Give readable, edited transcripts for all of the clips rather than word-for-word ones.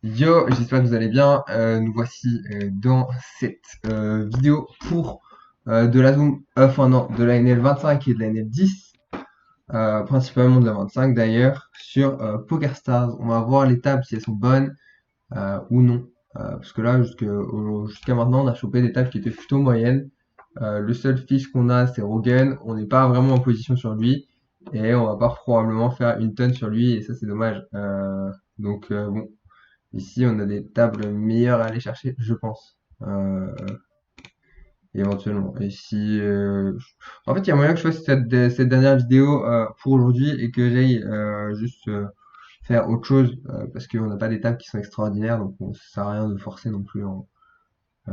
Yo, j'espère que vous allez bien. Nous voici dans cette vidéo pour de la Zoom, enfin non, de la NL25 et de la NL10, principalement de la 25 d'ailleurs, sur PokerStars. On va voir les tables si elles sont bonnes ou non. Parce que là, jusqu'à maintenant, on a chopé des tables qui étaient plutôt moyennes. Le seul fiche qu'on a, c'est Rogan. On n'est pas vraiment en position sur lui. Et on va pas probablement faire une tonne sur lui. Et ça, c'est dommage. Bon. Ici, on a des tables meilleures à aller chercher, je pense. Éventuellement. En fait, il y a moyen que je fasse cette dernière vidéo pour aujourd'hui et que j'aille juste faire autre chose parce qu'on n'a pas des tables qui sont extraordinaires, donc bon, ça sert à rien de forcer non plus. Euh,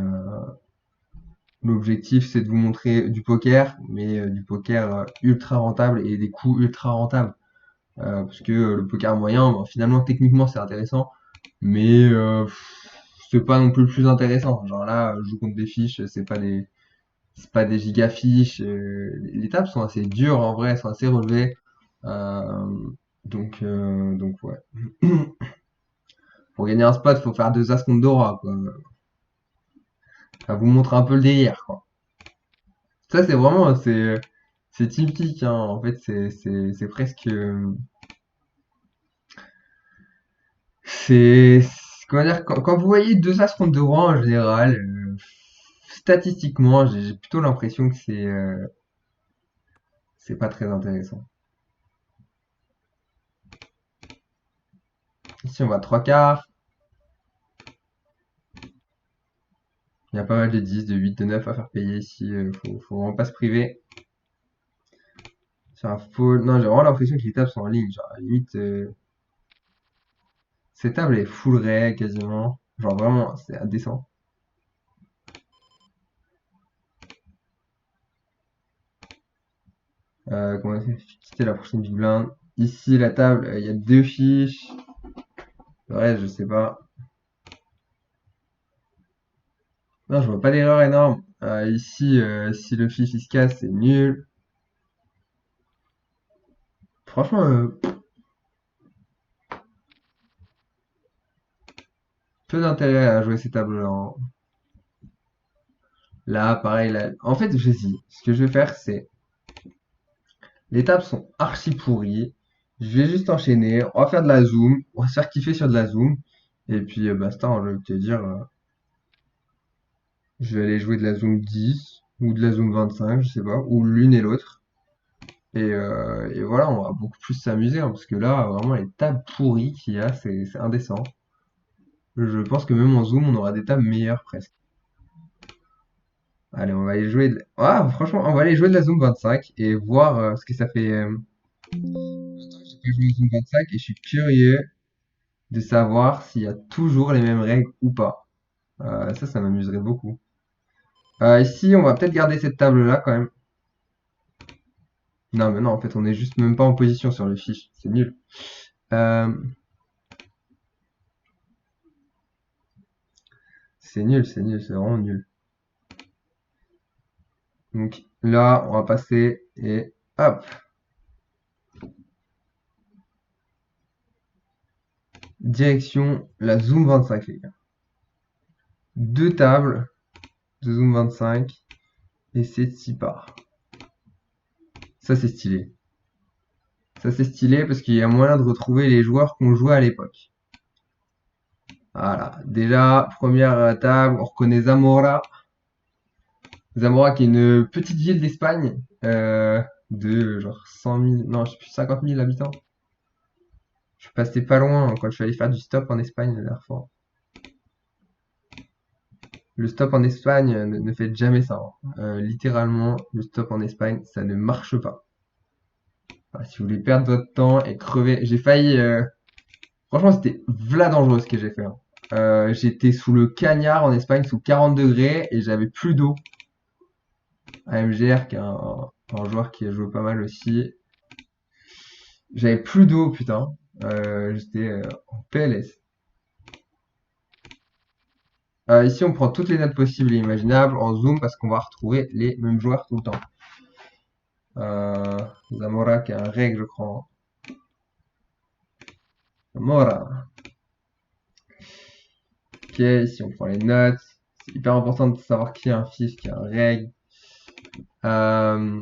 L'objectif, c'est de vous montrer du poker, mais du poker ultra rentable et des coups ultra rentables. Parce que le poker moyen, ben, finalement, techniquement, c'est intéressant, mais c'est pas non plus le plus intéressant. Genre là, je joue contre des fiches, c'est pas des giga fiches. Les tables sont assez dures en vrai, elles sont assez relevées. Euh, donc ouais. Pour gagner un spot, faut faire deux as contre Dora, quoi. Ça vous montre un peu le délire, quoi. Ça, c'est typique, hein. En fait, c'est presque, c'est, comment dire, quand vous voyez deux as contre Dora en général, statistiquement, j'ai plutôt l'impression que c'est pas très intéressant. Ici, on va 3 quarts. Il y a pas mal de 10, de 8, de 9 à faire payer ici. Faut vraiment pas se priver. C'est un fold. Non, j'ai vraiment l'impression que les tables sont en ligne. Genre, à la limite, cette table est full ré quasiment. Genre, vraiment, c'est indécent. Comment quitter la prochaine big blind. Ici, la table, il y a deux fiches. Le reste, je sais pas. Non, je vois pas d'erreur énorme. Ici, si le fiche il se casse, c'est nul. Franchement, peu d'intérêt à jouer ces tables-là, hein. Là, pareil, là. En fait, j'hésite. Ce que je vais faire, c'est les tables sont archi pourries. Je vais juste enchaîner. On va faire de la zoom. On va se faire kiffer sur de la zoom. Et puis, basta, hein, je vais te dire, je vais aller jouer de la zoom 10 ou de la zoom 25, je sais pas, ou l'une et l'autre. Et voilà, on va beaucoup plus s'amuser, hein, parce que là, vraiment, les tables pourries qu'il y a, c'est indécent. Je pense que même en zoom, on aura des tables meilleures presque. Allez, on va aller jouer Ah, franchement, on va aller jouer de la zoom 25 et voir ce que ça fait. J'ai pas joué à zoom 25 et je suis curieux de savoir s'il y a toujours les mêmes règles ou pas. Ça m'amuserait beaucoup. Ici, on va peut-être garder cette table-là quand même. Non, mais non, en fait, on est juste même pas en position sur le fiche. C'est nul. Euh, c'est nul, c'est vraiment nul. Donc là, on va passer et hop. Direction la Zoom 25, les gars. Deux tables de Zoom 25 et c'est 6 parts. Ça, c'est stylé. Ça, c'est stylé parce qu'il y a moyen de retrouver les joueurs qu'on jouait à l'époque. Voilà. Déjà, première table, on reconnaît Zamora. Zamora qui est une petite ville d'Espagne de genre 100 000, non, je sais plus, 50 000 habitants. Je suis passé pas loin quand je suis allé faire du stop en Espagne la dernière fois. Le stop en Espagne, ne faites jamais ça, hein. Littéralement, le stop en Espagne, ça ne marche pas. Voilà, si vous voulez perdre votre temps et crever, j'ai failli. Franchement, c'était v'là dangereux ce que j'ai fait, hein. J'étais sous le cagnard en Espagne, sous 40 degrés, et j'avais plus d'eau. AMGR, qui est un joueur qui a joué pas mal aussi. J'avais plus d'eau, putain. J'étais en PLS. Ici, on prend toutes les notes possibles et imaginables en zoom parce qu'on va retrouver les mêmes joueurs tout le temps. Zamora qui a un règle, je crois. Zamora. Ok, ici on prend les notes. C'est hyper important de savoir qui est un fif, qui est un reg. Euh,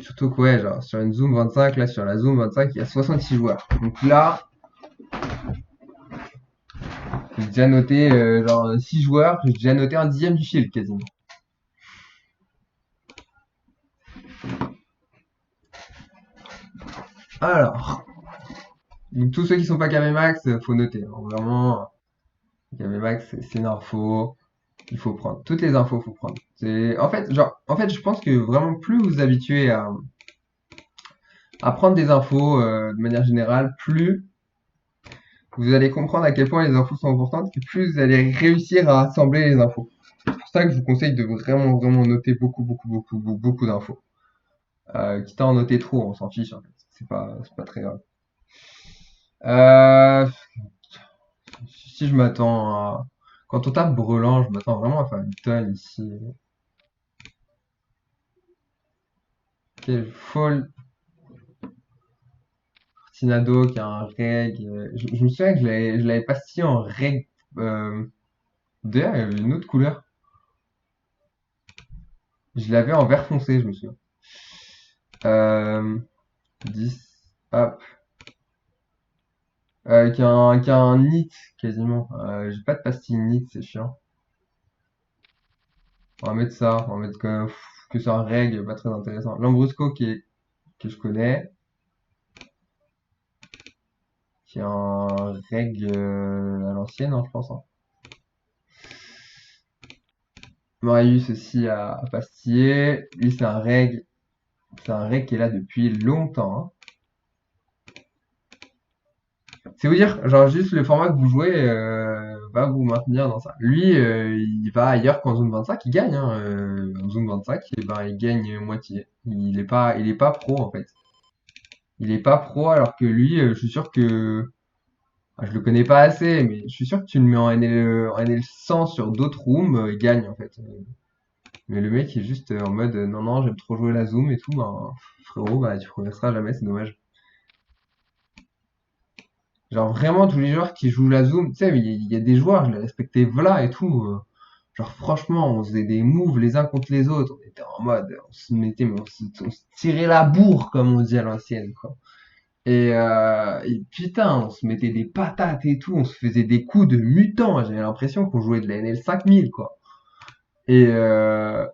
Surtout que ouais, genre sur une Zoom 25, là sur la Zoom 25, il y a 66 joueurs. Donc là, j'ai déjà noté genre 6 joueurs, j'ai déjà noté un dixième du shield quasiment. Alors, donc tous ceux qui sont pas KB Max, faut noter, hein. Vraiment, KB Max, c'est une info. Il faut prendre. Toutes les infos, faut prendre. C'est, en fait, je pense que vraiment plus vous vous habituez à prendre des infos de manière générale, plus vous allez comprendre à quel point les infos sont importantes et plus vous allez réussir à assembler les infos. C'est pour ça que je vous conseille de vraiment, vraiment noter beaucoup d'infos. Quitte à en noter trop, on s'en fiche en fait. C'est pas très grave. Euh, Si je m'attends à... Quand on tape Brelan, je m'attends vraiment à faire une tonne ici. Quel fold Sinado qui a un reg. Je me souviens que je l'avais pastillé en reg. Euh, D'ailleurs, il y avait une autre couleur. Je l'avais en vert foncé, je me souviens. Euh, 10. Hop. Qui a un nit quasiment. J'ai pas de pastille nit, c'est chiant. On va mettre ça. On va mettre que c'est un reg, pas très intéressant. Lambrusco que je connais. Qui a un reg à l'ancienne, hein, je pense, hein. Marius aussi à pastiller. Lui, c'est un reg. C'est un reg qui est là depuis longtemps, hein. C'est vous dire, genre juste le format que vous jouez va vous maintenir dans ça. Lui, il va ailleurs qu'en zone 25, il gagne, hein. En zone 25, eh ben, il gagne moitié. Il est pas pro en fait. Il est pas pro alors que lui, je suis sûr que, ah, je le connais pas assez, mais je suis sûr que tu le mets en NL 100 sur d'autres rooms, il gagne en fait. Mais le mec est juste en mode non non, j'aime trop jouer la zoom et tout, ben frérot, bah tu progresseras jamais, c'est dommage. Genre vraiment tous les joueurs qui jouent la Zoom, tu sais, il y a des joueurs, je les respectais v'là et tout. Genre franchement, on faisait des moves les uns contre les autres. On était en mode, on se mettait, mais on se tirait la bourre, comme on dit à l'ancienne, quoi. Et putain, on se mettait des patates et tout, on se faisait des coups de mutant. J'avais l'impression qu'on jouait de la NL 5000, quoi. Et, euh,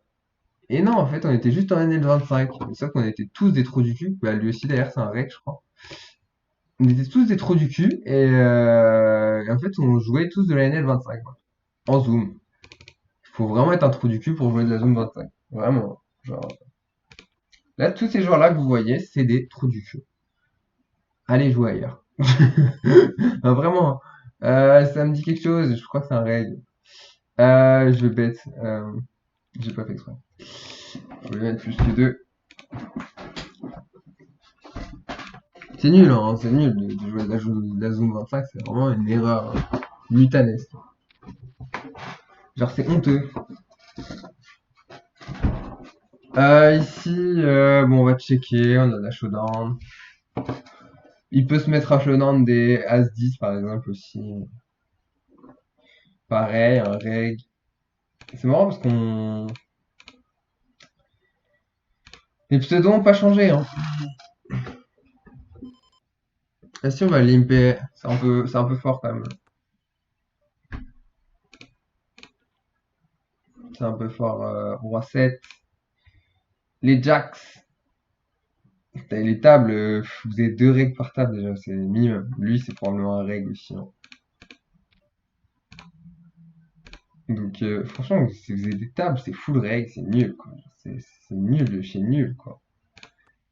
et non, en fait, on était juste en NL 25. Sauf qu'on était tous des trous du cul. Bah, lui aussi, d'ailleurs, c'est un rec, je crois. On était tous des trous du cul et en fait on jouait tous de la NL 25 quoi. En zoom. Il faut vraiment être un trou du cul pour jouer de la zoom 25. Vraiment. Genre, là, tous ces joueurs-là que vous voyez, c'est des trous du cul. Allez jouer ailleurs. Non, vraiment. Ça me dit quelque chose, je crois que c'est un règle. Je vais bête. J'ai pas fait exprès. Je vais mettre plus que 2. C'est nul, hein, c'est nul de jouer de la Zoom 25, c'est vraiment une erreur mutanesque. Genre, c'est honteux. Ici, bon, on va checker, on a la showdown. Il peut se mettre à showdown des As-10 par exemple aussi. Pareil, un reg. C'est marrant parce qu'on... Les pseudos ont pas changé, hein. Et si on va limper, c'est un peu fort quand même. C'est un peu fort. Roi 7. Les jacks. Les tables, vous avez 2 règles par table déjà, c'est minimum. Lui, c'est probablement un règle aussi, hein. Donc, franchement, si vous avez des tables, c'est full règle, c'est nul, quoi. C'est nul de chez nul, quoi.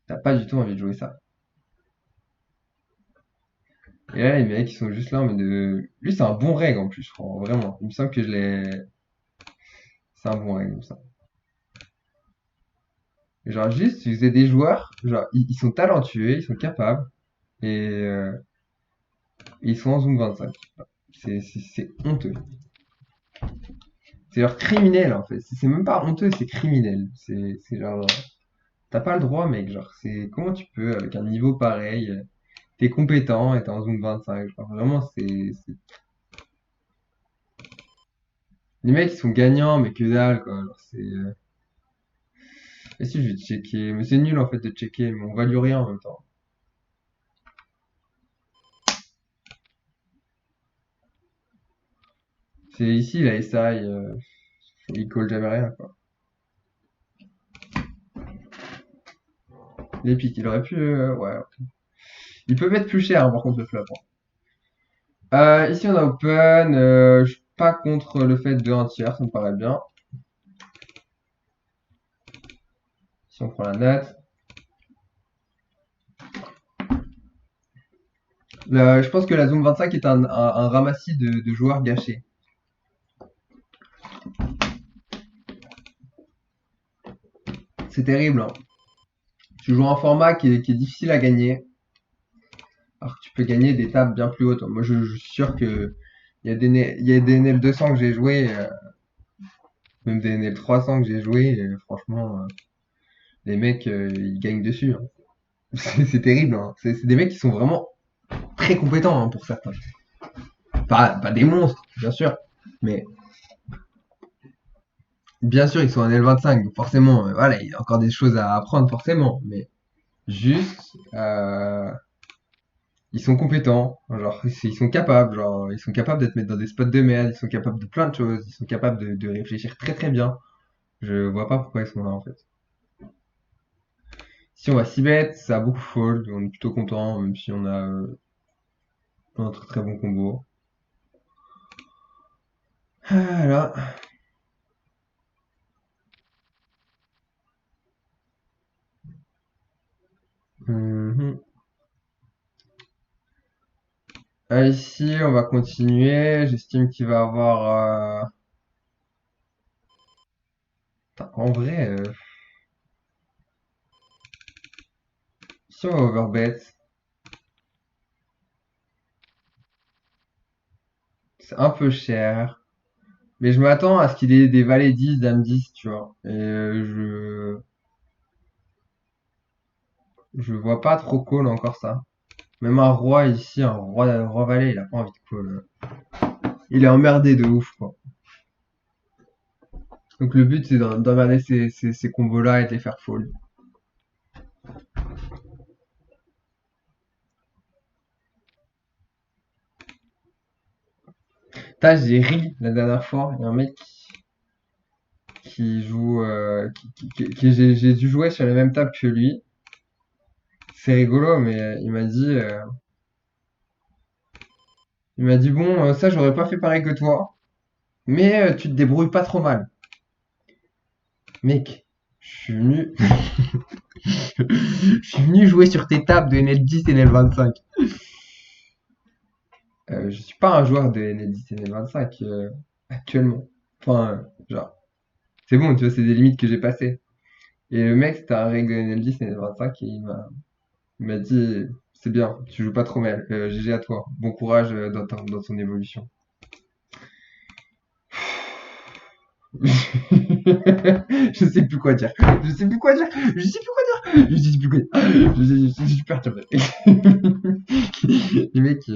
T'as pas du tout envie de jouer ça. Et là, les mecs, ils sont juste là en mode de... Lui, c'est un bon règle en plus, je crois, vraiment. Il me semble que je l'ai... C'est un bon règle, comme ça. Genre, juste, si vous avez des joueurs, genre, ils sont talentueux, ils sont capables, et ils sont en Zoom 25. C'est honteux. C'est genre criminel, en fait. C'est même pas honteux, c'est criminel. C'est genre... T'as pas le droit, mec. Genre, c'est... Comment tu peux, avec un niveau pareil, t'es compétent et t'es en Zoom 25. Genre, vraiment, Les mecs, ils sont gagnants, mais que dalle, quoi. Alors, et si, je vais checker. Mais c'est nul, en fait, de checker, mais on value rien en même temps. C'est ici, la SI, il colle jamais rien, quoi. L'Epic, il aurait pu, ouais. Il peut mettre plus cher, hein, par contre, le flop, hein. Ici, on a Open. Je suis pas contre le fait de un tiers, ça me paraît bien. Si on prend la note. Je pense que la Zone 25 est un ramassis de joueurs gâchés. C'est terrible, hein. Tu joues un format qui est difficile à gagner, alors que tu peux gagner des tables bien plus hautes. Moi, je suis sûr que il y a des NL 200 que j'ai joué, même des NL 300 que j'ai joué, et franchement, les mecs, ils gagnent dessus, hein. C'est terrible, hein. C'est des mecs qui sont vraiment très compétents, hein, pour certains. Pas des monstres, bien sûr, mais bien sûr, ils sont en L25, donc forcément, voilà, il y a encore des choses à apprendre, forcément, mais juste, ils sont compétents, genre, ils sont capables, genre, ils sont capables de te mettre dans des spots de merde, ils sont capables de plein de choses, ils sont capables de réfléchir très très bien. Je vois pas pourquoi ils sont là, en fait. Si on va 6 bêtes, ça a beaucoup fold, on est plutôt content, même si on a un très très bon combo. Voilà. Mhm. Ici, on va continuer. J'estime qu'il va avoir. En vrai, si on va overbet, c'est un peu cher. Mais je m'attends à ce qu'il ait des valets 10, dame 10, tu vois. Et je vois pas trop call encore ça. Même un roi ici, un roi valet, il a pas envie de call. Il est emmerdé de ouf, quoi. Donc le but, c'est d'emmerder ces combos-là et de les faire fold. T'as, j'ai ri la dernière fois. Il y a un mec qui joue, j'ai dû jouer sur les mêmes tables que lui. C'est rigolo, mais il m'a dit bon, ça j'aurais pas fait pareil que toi, mais tu te débrouilles pas trop mal. Mec, je suis venu, je suis venu jouer sur tes tables de NL10 et NL25. Je suis pas un joueur de NL10 et NL25 actuellement. Enfin, genre, c'est bon, tu vois, c'est des limites que j'ai passées. Et le mec, c'était un règle de NL10 et NL25 et il m'a dit, c'est bien, tu joues pas trop mal, GG à toi, bon courage dans ton évolution. Je sais plus quoi dire. Je sais plus quoi dire. Je sais plus quoi dire. Je sais plus quoi dire. Je suis perturbé. Les mecs,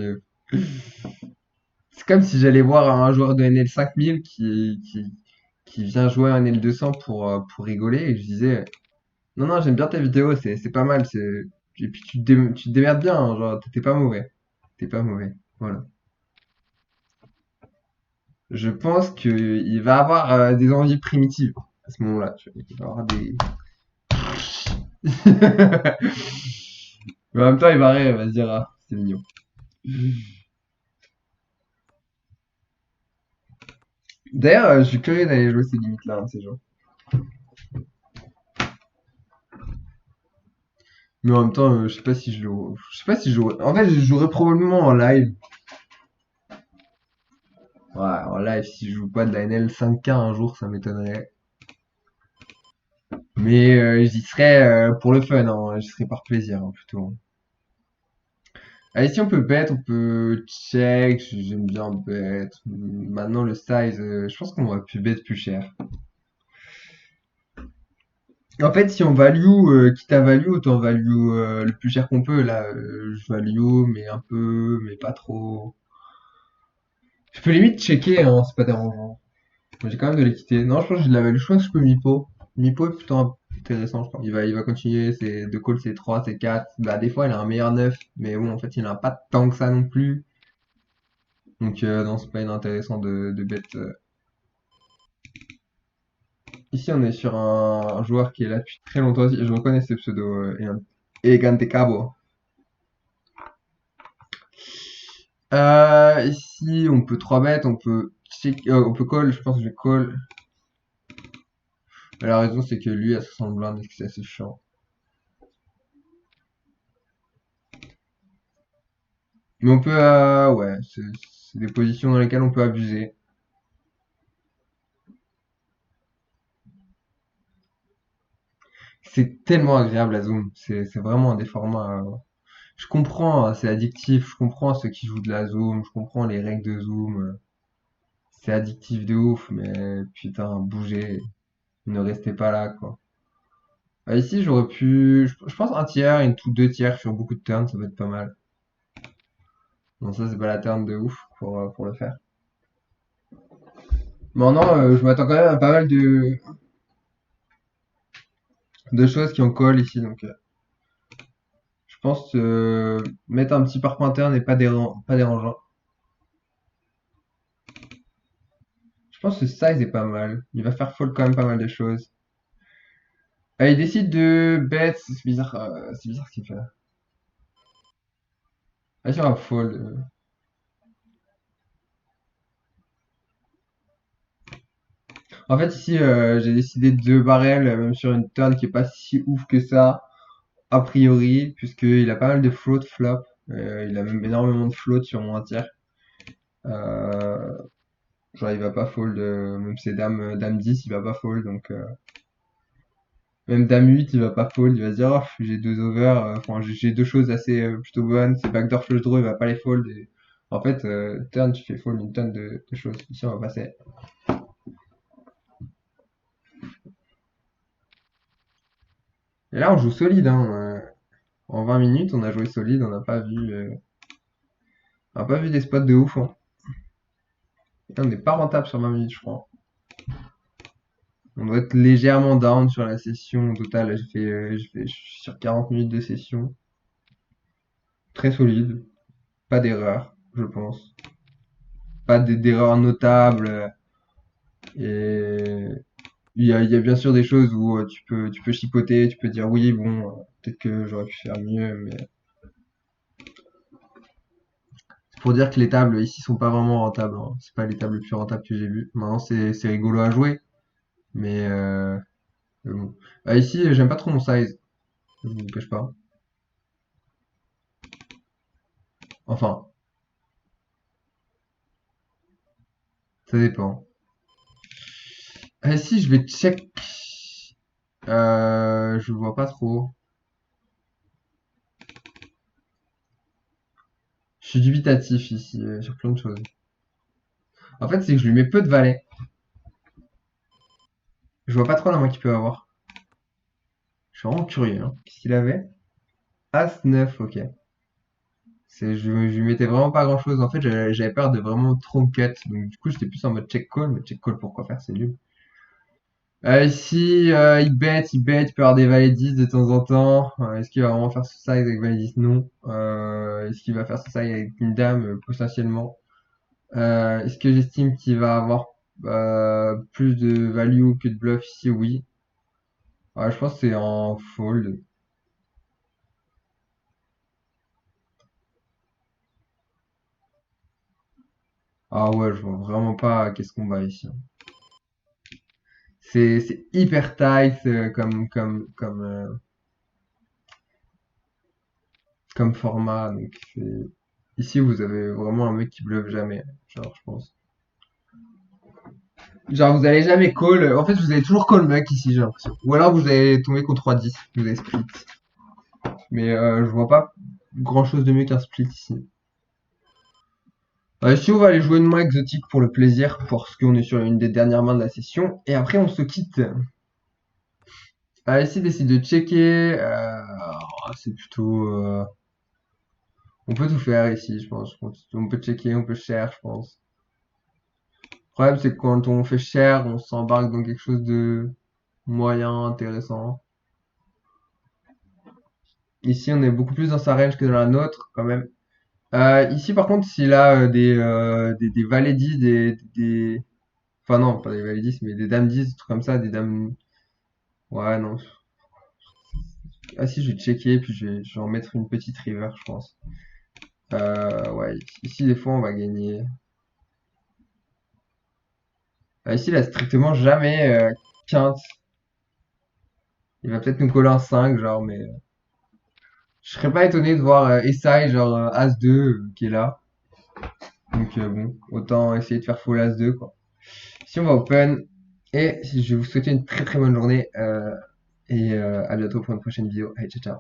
c'est comme si j'allais voir un joueur de NL 5000 qui vient jouer un NL 200 pour rigoler et je disais non, non, j'aime bien ta vidéo, c'est pas mal. Et puis tu te démerdes bien, hein, genre t'es pas mauvais. T'es pas mauvais. Voilà. Je pense qu'il va avoir des envies primitives à ce moment-là. Il va avoir des, Mais en même temps, il va rire, il va se dire, ah, c'est mignon. D'ailleurs, je suis curieux d'aller jouer ces limites-là, hein, ces gens. Mais en même temps, je sais pas si je le, je sais pas si je jouerais. En fait, je jouerais probablement en live. Ouais, en live, si je joue pas de la NL 5K un jour, ça m'étonnerait. Mais j'y serais pour le fun, hein, j'y serais par plaisir, hein, plutôt. Allez, si on peut bet, on peut check, j'aime bien bet. Maintenant, le size, je pense qu'on aurait pu bet plus cher. En fait, si on value, quitte à value, autant value le plus cher qu'on peut. Là, je value, mais un peu, mais pas trop. Je peux limite checker, hein, c'est pas dérangeant. J'ai quand même de l'équité. Non, je pense que je l'avais le choix, je peux Mipo. Mipo est plutôt intéressant, je crois. Il va continuer, c'est de call c'est 3 c'est 4. Bah, des fois, il a un meilleur 9 mais bon, en fait, il en a pas tant que ça non plus. Donc, non, c'est pas inintéressant de bet. Ici, on est sur un joueur qui est là depuis très longtemps aussi. Je reconnais ce pseudo, Elegante Cabo. Ici, on peut 3 bet, on peut call, je pense que je vais call. Mais la raison, c'est que lui a 60 blindes et que c'est assez chiant. Mais on peut, ouais, c'est des positions dans lesquelles on peut abuser. C'est tellement agréable la Zoom. C'est vraiment un des formats. Je comprends, hein, c'est addictif. Je comprends ceux qui jouent de la Zoom. Je comprends les règles de Zoom. C'est addictif de ouf, mais putain, bougez. Ne restez pas là, quoi. Ici, j'aurais pu, je pense un tiers, une tout deux tiers sur beaucoup de turns, ça peut être pas mal. Bon, ça, c'est pas la turn de ouf pour le faire. Bon, non, je m'attends quand même à pas mal de choses qui en collent ici, donc je pense mettre un petit parcours interne n'est pas dérangeant. Je pense que size est pas mal. Il va faire fold quand même pas mal de choses. Ah, il décide de bet, c'est bizarre ce qu'il fait. Ah, sur un fold. En fait, ici, j'ai décidé de barrel, même sur une turn qui est pas si ouf que ça, a priori, puisqu'il a pas mal de float flop. Il a même énormément de float sur mon tiers. Euh, genre, il va pas fold, même ses dame 10, il va pas fold, donc même dame 8, il va pas fold, il va se dire, oh, j'ai deux over, enfin, j'ai deux choses assez plutôt bonnes, c'est backdoor flush draw, il va pas les fold. Et... En fait, turn, tu fais fold une tonne de choses. Ici, on va passer. Et là, on joue solide, hein. En 20 minutes, on a joué solide, on n'a pas vu des spots de ouf, hein. Et on n'est pas rentable sur 20 minutes, je crois. On doit être légèrement down sur la session. Au total, je suis sur 40 minutes de session. Très solide. Pas d'erreur, je pense. Pas d'erreur notable. Et il y a bien sûr des choses où tu peux chipoter, tu peux dire oui, bon, peut-être que j'aurais pu faire mieux, mais c'est pour dire que les tables ici sont pas vraiment rentables, hein. C'est pas les tables les plus rentables que j'ai vues. Maintenant, c'est rigolo à jouer, mais, bon. Ici, j'aime pas trop mon size, je vous le cache pas. Enfin, ça dépend. Ici, je vais check. Je vois pas trop. Je suis dubitatif ici, sur plein de choses. En fait, c'est que je lui mets peu de valets. Je vois pas trop la main qu'il peut avoir. Je suis vraiment curieux, hein. Qu'est-ce qu'il avait? As 9, ok. Je lui mettais vraiment pas grand chose. En fait, j'avais peur de vraiment trop cut. Donc, du coup, j'étais plus en mode check call. Mais check call, pourquoi faire? C'est nul. Ici, il peut avoir des valets 10 de temps en temps. Est-ce qu'il va vraiment faire ce size avec valet 10? Non. Est-ce qu'il va faire ce size avec une dame? Potentiellement. Est-ce que j'estime qu'il va avoir plus de value que de bluff ici? Oui. Je pense que c'est en fold. Ah ouais, je vois vraiment pas qu'est-ce qu'on bat ici, hein. C'est hyper tight comme format. Donc ici, vous avez vraiment un mec qui bluffe jamais. Genre, je pense. Genre, vous allez jamais call. En fait, vous allez toujours call mec ici, j'ai l'impression. Ou alors, vous allez tomber contre 3-10. Vous allez split. Mais je vois pas grand chose de mieux qu'un split ici. Si on va aller jouer une main exotique pour le plaisir, parce qu'on est sur une des dernières mains de la session, et après on se quitte. Ici décide de checker. C'est plutôt. On peut tout faire ici, je pense. On peut checker, on peut share, je pense. Le problème, c'est que quand on fait cher, on s'embarque dans quelque chose de moyen, intéressant. Ici, on est beaucoup plus dans sa range que dans la nôtre, quand même. Ici, par contre, s'il a des valets 10, enfin non, pas des valets 10, mais des dames 10, des trucs comme ça, des dames... Ouais, non. Ah si, je vais checker, puis je vais en mettre une petite river, je pense. Ouais, ici, des fois, on va gagner... Ici, il a strictement jamais quinte. Il va peut-être nous coller un 5, genre, mais... Je serais pas étonné de voir Essai, genre As-2, qui est là. Donc bon, autant essayer de faire full As-2, quoi. Si on va open, et je vais vous souhaiter une très très bonne journée, et à bientôt pour une prochaine vidéo. Allez, ciao ciao.